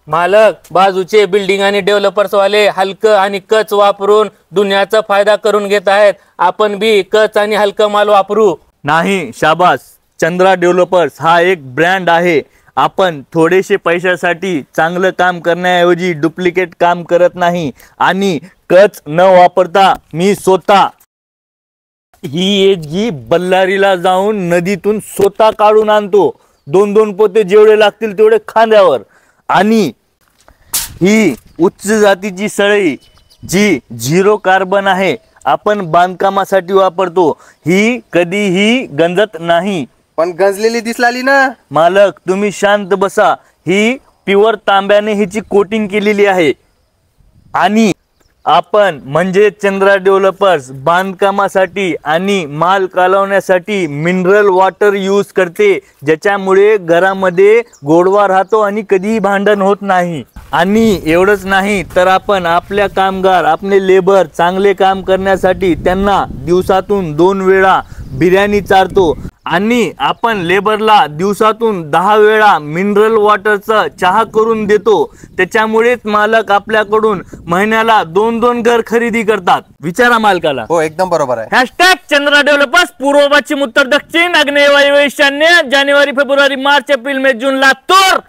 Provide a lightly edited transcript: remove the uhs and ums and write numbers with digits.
मालक, बाजूचे बिल्डिंग आणि डेव्हलपर्स वाले हलकं आणि कच वापरून दुनियाचा फायदा करून घेत आहेत. आपण बी कच आणि हलकं माल वापरू. नाही शाबास, चंद्रा डेव्हलपर्स हा एक ब्रँड आहे. आपण थोडेसे पैशासाठी चांगलं काम करण्याऐवजी डुप्लिकेट काम करत नाही. आणि कच न वापरता मी स्वतः ही एजगी बल्लारीला जाऊन नदीतून स्वतः काढून आणतो. 2-2 पोते जेवढे लागतील तेवढे खांद्यावर. आणि ही उच्च जातीची सळई जी 0 कार्बन आहे, आपण बांधकामासाठी वापरतो. ही कधीही गंजत नाही. पण गंजलेली दिसलाली ना. मालक, तुम्ही शांत बसा. ही प्युअर तांब्याने हिची कोटिंग केलेली आहे. आणि आपण म्हणजे चंद्रा डेव्हलपर्स बांधकामासाठी आणि माल कालवण्यासाठी मिनरल वॉटर यूज करते, ज्याच्यामुळे घरामध्ये गोडवा राहतो आणि कधीही भांडण होत नाही. आणि एवढंच नाही तर आपण आपल्या कामगार, आपले लेबर चांगले काम करण्यासाठी त्यांना दिवसातून 2 वेळा बिर्याणी चारतो. आणि आपण लेबरला दिवसातून 10 वेळा मिनरल वॉटरचा चहा करून देतो. त्याच्यामुळेच मालक आपल्याकडून महिन्याला 2-2 घर खरेदी करतात. विचारा मालकाला. हो, एकदम बरोबर आहे. Hashtag Chandra developers. पूर्व, पश्चिम, उत्तर, दक्षिण, आग्नेय, वायव्य, ईशान्य. जानेवारी, फेब्रुवारी, मार्च, एप्रिल, मे, जून, लातूर.